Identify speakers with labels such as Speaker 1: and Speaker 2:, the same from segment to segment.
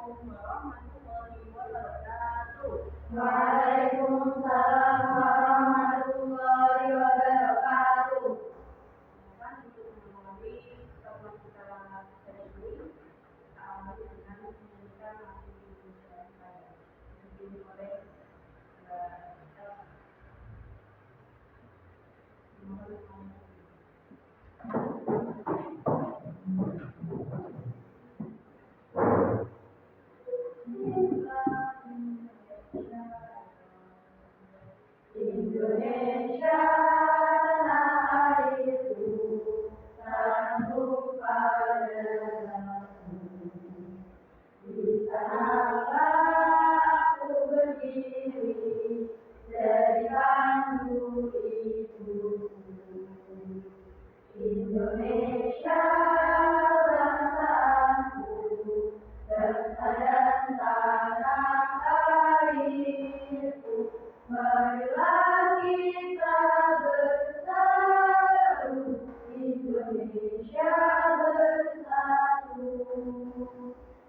Speaker 1: Waalaikumsalam warahmatullahi wabarakatuh. Kan untuk memahami pertemuan kita hari ini, kita awali dengan menyanyikan lagu Indonesia Raya dipimpin oleh Indonesia tanah airku, tanahku padamu. Di sanalah aku berdiri dari bangku ibuku. Indonesia bangsaku, bangsa dan tanah airku. Marilah kita bersatu, Indonesia bersatu.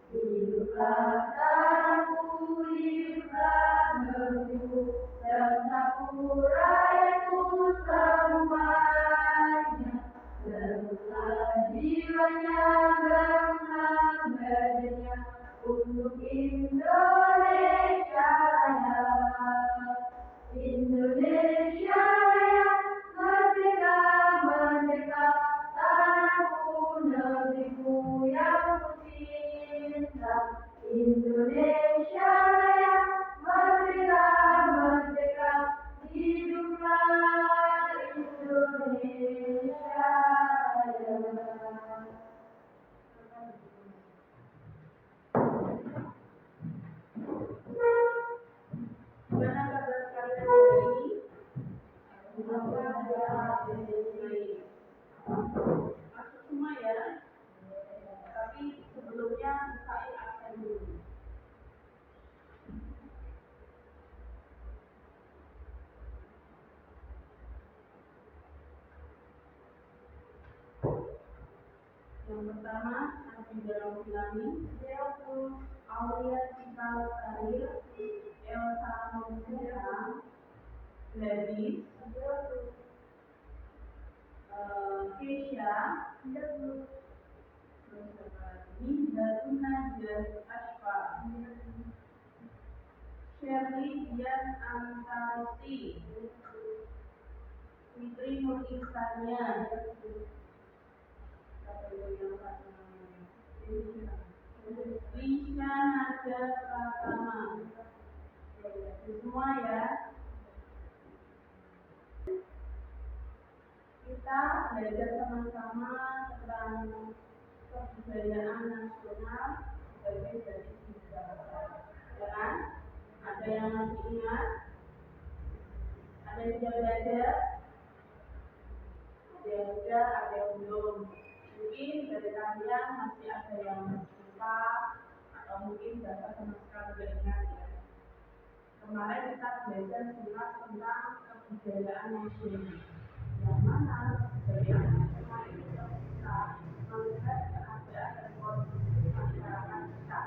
Speaker 1: Hiduplah tanahku, hiduplah negeriku, bangsaku, rakyatku semuanya. Berubah jiwanya, berubah badannya untuk Indonesia Raya. Indonesia Raya, merdeka, merdeka, tanahku, negeriku yang kucinta. Indonesia Raya, merdeka, merdeka, hiduplah Indonesia Raya. Gimana kabar kalian hari ini? Semoga sehat dan baik. Masuk semua ya. Tapi sebelumnya saya absen dulu. Yang pertama, Nabila Filani, Aulia Cita Lestari, Elsa Nurmula, Gladys, Keisha, Zatuna Jas Ashfa, Shirley Dian Antarsi, Fitri Nur Ihsania, Lisha Najar Pratama. Semua ya. Kita belajar sama-sama tentang kebudayaan nasional sebagai dari sejarah. Ya kan? Ada yang masih ingat? Ada yang sudah belajar? Ada yang sudah, ada yang belum. Mungkin dari kalian masih ada yang lupa atau mungkin dapat sama sekali tidak ingat ya. Kemarin kita belajar surat tentang kebudayaan nasional. Yang mana kebudayaan nasional itu bisa melihat keadaan dan kondisi masyarakat kita.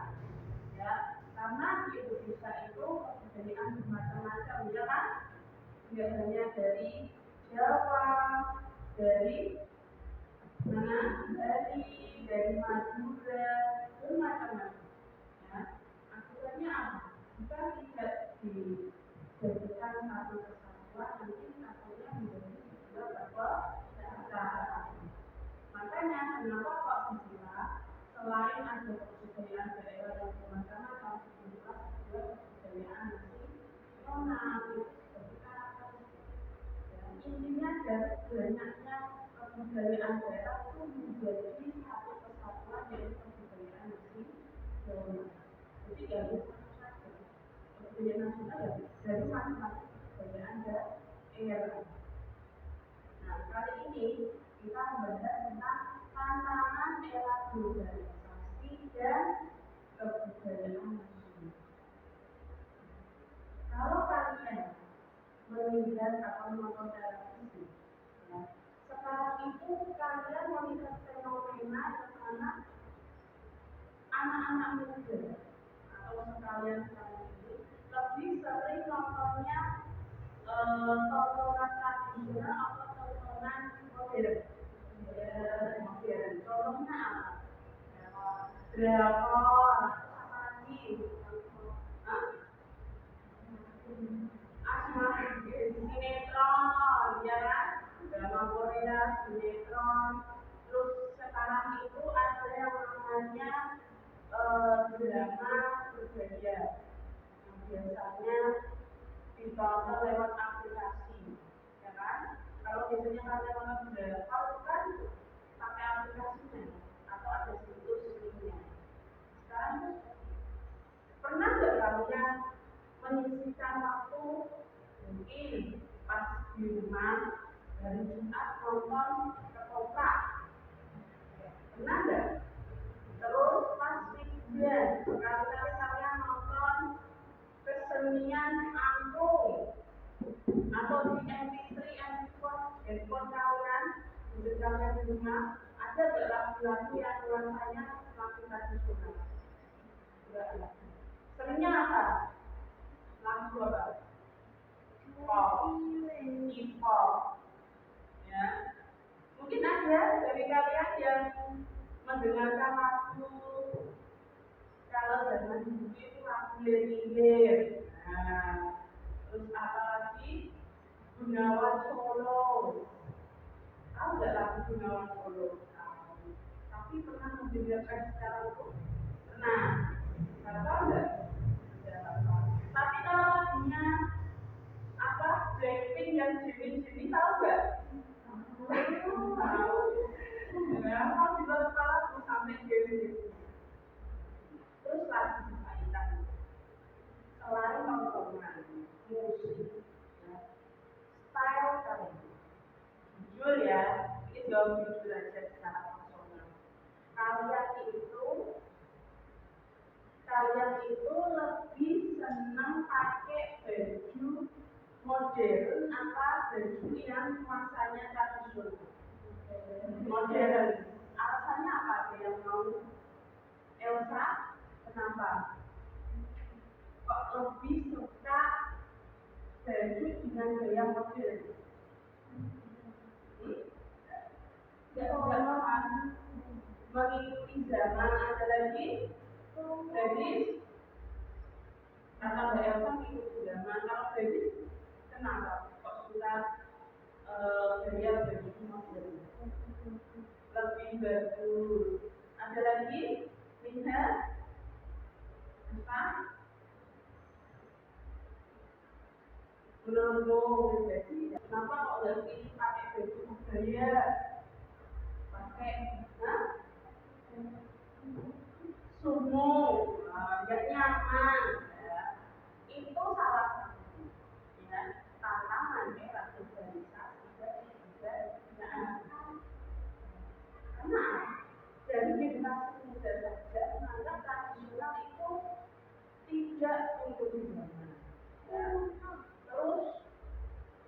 Speaker 1: Ya, karena di Indonesia itu kebudayaan macam-macam, ya kan? Biasanya dari Jawa, dari mana? Dari Madura, bermacam-macam. Ya, akibatnya apa? Jika tidak dijadikan satu kesatuan, nanti akhirnya menjadi sebuah kebudayaan. Makanya kenapa kok dibilang selain ada kebudayaan daerah yang bermacam-macam, juga kebudayaan nasional. Intinya dari banyaknya kebudayaan daerah itu menjadi satu kesatuan yaitu kebudayaan nasional. Jadi ya kebudayaan nasional ya dari masing-masing kebudayaan daerah. Nah kali ini kita membahas tentang tantangan era globalisasi dan kebudayaan nasional. Kalau kalian melihat atau menonton televisi, ya, sekarang itu kalian melihat fenomena di mana anak-anak muda atau sekalian ini lebih sering nontonnya tontonan tradisional atau tontonan modern. Contohnya apa? Drakor, apa lagi? Sinetron, ya kan? Drama Korea, sinetron. Terus sekarang itu ada yang namanya drama berbeda. Biasanya ditonton lewat aplikasi, ya kan? Kalau biasanya kalian nonton drakor kan pakai aplikasinya atau ada situs linknya. Sekarang pernah nggak kalian menyisihkan waktu mungkin pas di rumah hari Jumat nonton ketoprak? Pernah nggak? Terus pas weekend sekali-kali kalian nonton kesenian angklung atau di MP3, MP4, handphone kalian, di kalian di rumah ada nggak lagu-lagu yang nuansanya lagu tradisional? Enggak ada. Seringnya apa? Lagu apa? Pop, hip-hop, ya. Mungkin ada dari kalian yang mendengarkan lagu kalau zaman dulu itu lagu Lir. Nah, terus apa lagi? Gunawan Solo. Tahu nggak lagu Gunawan Solo? Tahu. Tapi pernah mendengarkan secara utuh? Pernah. Tahu nggak? Tapi kalau lagunya apa? Blackpink yang Jimin tahu nggak? Tahu. Ya, kalau di luar kepala sampai Jimin. Terus lagi kaitan selain tontonan musik, ya, style kalian. Jujur ya, ini jauh jujur aja secara personal. Kalian itu lebih senang pakai baju modern apa baju yang nuansanya tradisional? Modern. Alasannya apa? Ada yang mau? Elsa, kenapa? Kok lebih suka baju dengan gaya modern? Tidak apa? Mengikuti zaman ada lagi. Jadi kata Mbak Elsa mengikuti zaman. Kalau jadi kenapa? Kok suka gaya baju modern? Lebih bagus. Ada lagi? Lihat apa? Belum. Jadi kenapa kok lebih pakai baju budaya? Pakai sumo, nggak nyaman, ya. Itu salah satu, ya, tantangan era globalisasi dari juga karena dari generasi muda saja menganggap tradisional itu tidak mengikuti zaman, ya. Terus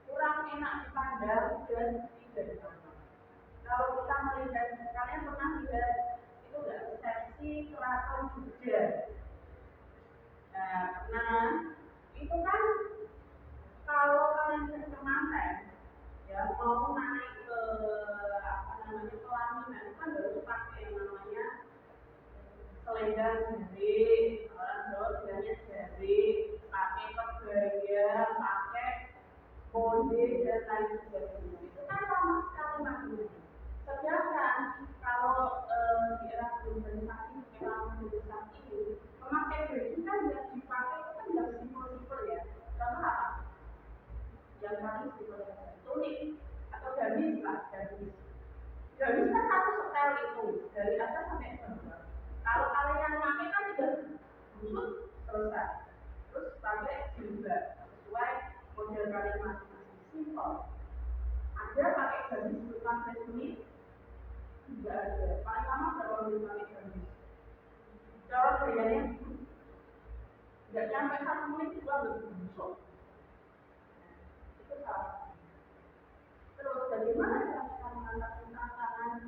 Speaker 1: kurang enak dipandang dan tidak dipandang. Kalau kita melihat, kalian pernah lihat itu nggak resepsi keraton Jogja? Nah, itu kan kalau kalian ke Kemanten, ya mau naik ke apa namanya pelaminan, kan harus pakai yang namanya selendang jari, orang Jawa bilangnya jari, pakai kebaya, pakai bonde dan lain sebagainya. Itu kan sama sekali maknanya. Sedangkan kalau di era globalisasi, era globalisasi ini memakai baju kan yang dipakai itu kan yang simpel-simpel, ya. Contoh apa? Yang paling simpel tunik atau gamis lah, gamis. Gamis kan satu setel itu dari atas sampai ke bawah. Kalau kalian pakai kan tidak busuk selesai. Terus pakai jilbab sesuai model kalian masing-masing, simpel. Ada pakai gamis sampai sini? Tidak ada. Paling lama berapa menit pakai gamis? Cara gayanya nggak sampai 1 menit juga lebih busuk. Itu salah satu. Terus bagaimana cara kita mengatasi tantangan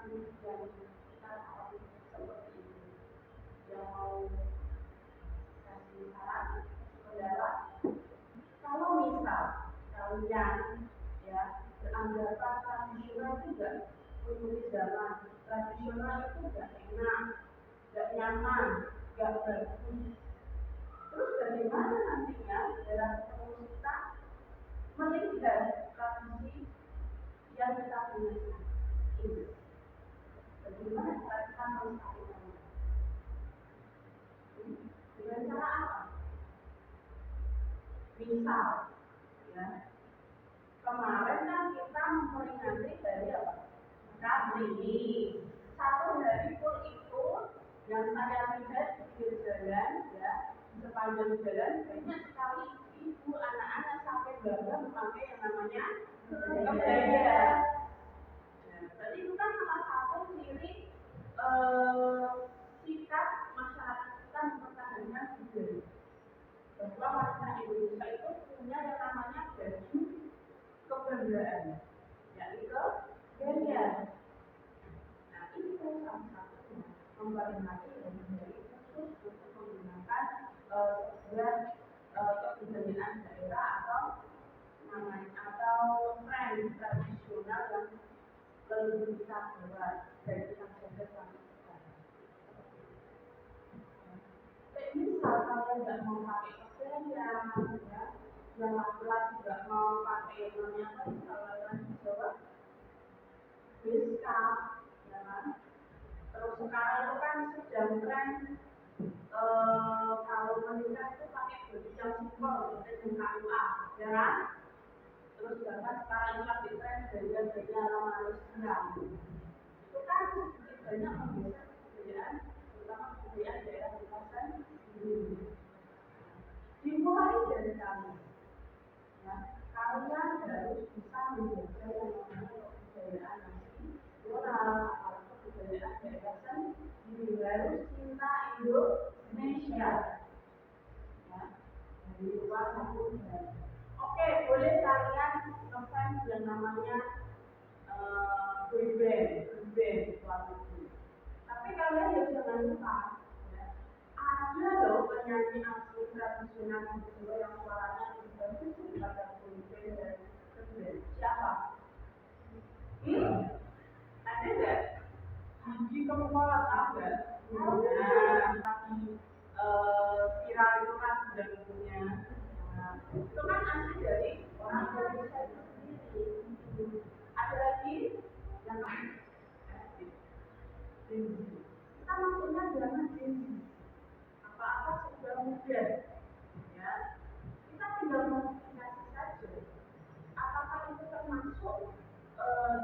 Speaker 1: yang kita alami seperti ini? Yang mau nyaman, nggak bagus. Terus bagaimana nantinya dalam ketemu kita meninggal tradisi yang kita punya ini? Bagaimana cara kita melestarikannya? Dengan cara apa? Misal, ya, kemarin kan kita memperingati dari apa? Kartini. Satu hari full itu yang saya lihat di pinggir jalan, ya, di sepanjang jalan banyak sekali ibu anak-anak sampai bangga memakai yang namanya kebaya. Jadi itu kan salah satu ciri sikap masyarakat kita mempertahankan budaya. Bahwa warga Indonesia itu punya yang namanya baju kebanggaan, yaitu gaya. Nah itu salah satunya memperingati hari khusus untuk menggunakan sebuah kebudayaan daerah atau namanya atau tren tradisional yang lebih kita bawa dari kita jaga sampai sekarang. Misal kalian nggak mau pakai kebaya, ya, yang laki-laki nggak mau pakai yang namanya apa? Misalnya di Jawa, beskap, ya kan? Terus sekarang itu kan sedang tren kalau menikah itu pakai baju yang simpel, seperti KUA, ya kan? Terus bahkan sekarang ini lagi tren gaya-gaya ala Malaysia. Itu kan banyak menggeser kebudayaan, terutama kebudayaan daerah kita sendiri. Dimulai dari kami, ya, kalian harus bisa menjaga yang namanya kebudayaan nasional atau kebudayaan daerah sendiri. Harus cinta Indonesia, ya, dari luar maupun dalam. Oke, boleh kalian ngefans yang namanya boyband luar negeri. Tapi kalian ya jangan lupa, ya, ada loh penyanyi asli tradisional di Jawa yang suaranya lebih bagus daripada boyband dan boyband. Siapa? Ada nggak? Gigi Kempot ada. Nah, tapi viral itu kan judulnya. Itu kan asli dari orang Indonesia itu sendiri. Ada lagi yang kita maksudnya jangan gengsi. Apa-apa sudah mudah, ya. Kita tinggal modifikasi saja. Apakah itu termasuk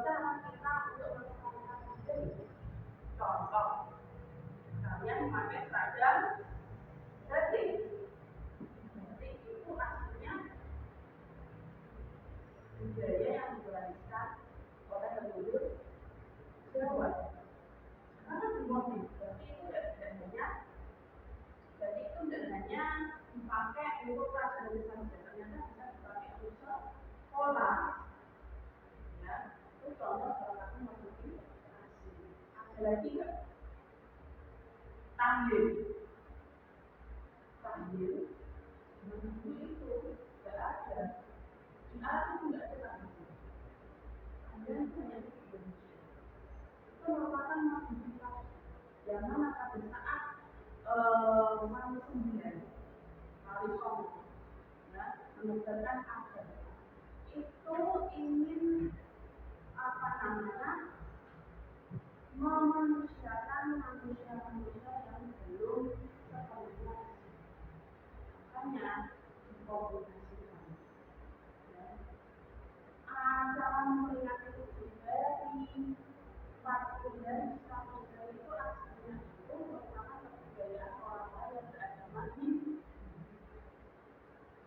Speaker 1: cara kita untuk melestarikan budaya? Contoh, kalian memakai seragam batik. Batik itu aslinya budaya yang diwariskan oleh leluhur Jawa. Karena dimotif, berarti itu tidak hanya dipakai untuk pelajaran saja, ternyata bisa dipakai untuk sekolah. Ya, itu contoh salah satu modifikasi. Ada lagi nggak? Tampil, dulu itu nggak ada. Di Arab itu nggak ada tampil. Ada yang hanya di Indonesia. Itu merupakan modifikasi yang mana pada saat Wali Sembilan, Wali Songo, ya, menegakkan agama itu ingin apa namanya memanusiakan manusia-manusia yang belum sepenuhnya, makanya dikombinasikan, ya. Cara memperingati Tujuh Hari, 40 hari, 100 hari itu aslinya itu merupakan kebudayaan orang-orang yang beragama Hindu.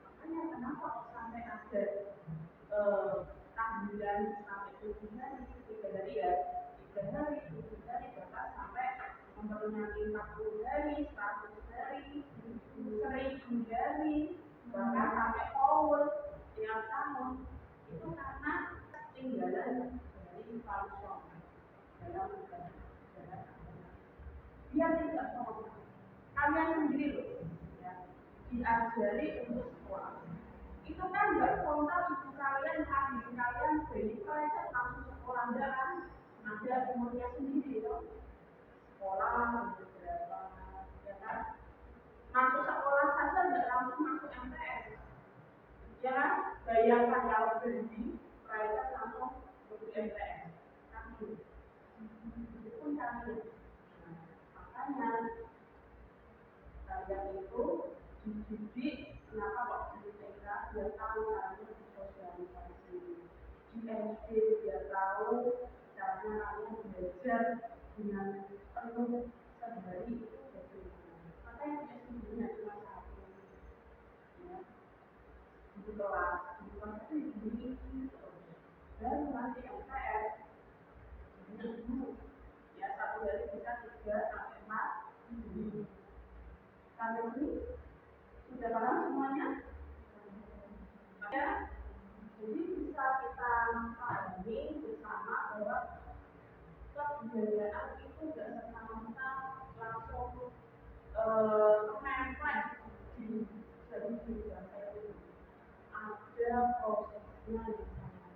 Speaker 1: Makanya kenapa sampai ada tahlilan sampai 7 hari, 3 hari ya, 3 hari, 7 hari, bahkan sampai memperingati 40 hari, 100 hari, 1000 hari, bahkan sampai haul tiap tahun. Itu karena tinggalan dari Palsong dalam sejarah agama. Biar tidak sama, kalian sendiri loh, ya, diajari untuk sekolah. Itu kan nggak frontal ibu kalian, ibu kalian bayi kalian langsung sekolah kan, ada umurnya sendiri loh. Sekolah beberapa bayangkan kalau berhenti private langsung untuk MTS kami itu pun kami. Makanya kalian itu dididik kenapa kok di TK biar tahu caranya bersosialisasi, di SD biar tahu caranya kalian belajar dengan penuh sehari itu bagaimana. Makanya SD-nya cuma satu, ya, di kelas itu dibeli dan nanti MTS ya 1 hari bisa 3 sampai 4 sampai sini sudah paham semuanya? Ya, jadi bisa kita pahami bersama bahwa kebudayaan itu tidak serta-merta langsung menempel di jadi bahasa itu. Ada prosesnya yang sama.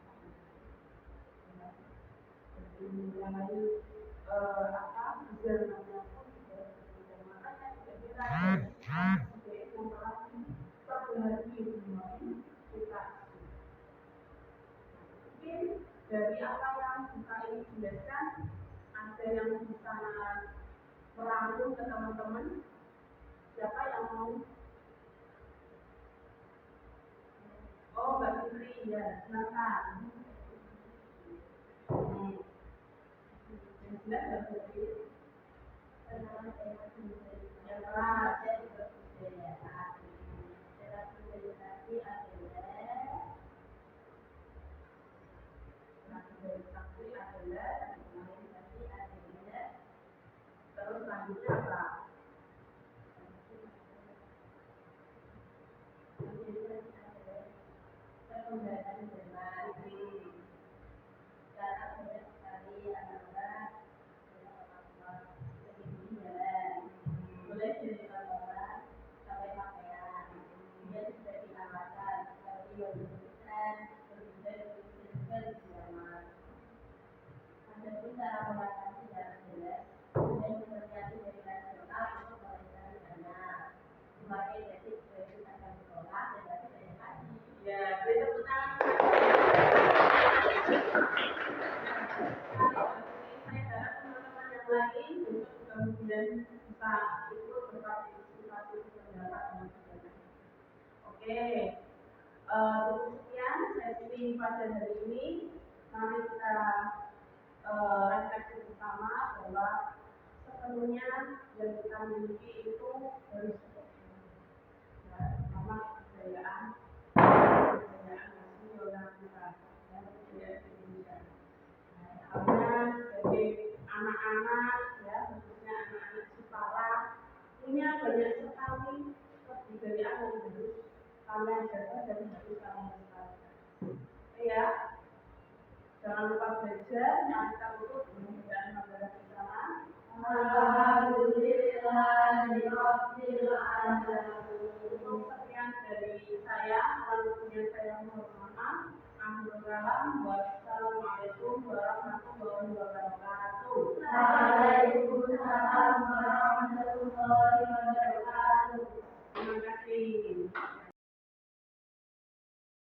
Speaker 1: Jadi mulai zamannya pun juga berbeda. Makanya tidak kita sebagai yang melatih perhati semuanya kita. Mungkin dari apa yang kita ini jelaskan, ada yang bisa merangkum ke teman-teman. Siapa yang mau? Oh, Mbak Putri, ya, silakan. Yang jelas Mbak Putri. Yang keras. Terus selanjutnya apa? Boleh cerita sampai pakaian. Dia sudah diamalkan, tapi yang dibutuhkan berbeda dengan zaman. Ada pun cara mengatasi jalan jelas dan diferensiasi dari nasional untuk mencari dana. Sebagai basic dari akan sekolah dan basic dari haji. Ya, beri tepuk tangan. Saya harap teman-teman yang lain untuk kemudian bisa ikut berpartisipasi pendapat dan sebagainya. Oke, cukup sekian sesi pada hari ini. Mari kita refleksi bersama bahwa sepenuhnya yang kita miliki itu harus sama kebudayaan nasional kita dan kebudayaan Indonesia. Karena sebagai anak-anak ya, khususnya anak-anak Sipara punya banyak sekali kebudayaan yang harus kalian jaga dan harus kalian lestarikan. Ya, jangan lupa belajar. Yang kita tutup dengan bacaan hamdalah bersama. Alhamdulillahirabbil alamin. Untuk sekian dari saya, selanjutnya saya mohon maaf. Wassalamualaikum warahmatullahi wabarakatuh. Waalaikumsalam warahmatullahi wabarakatuh.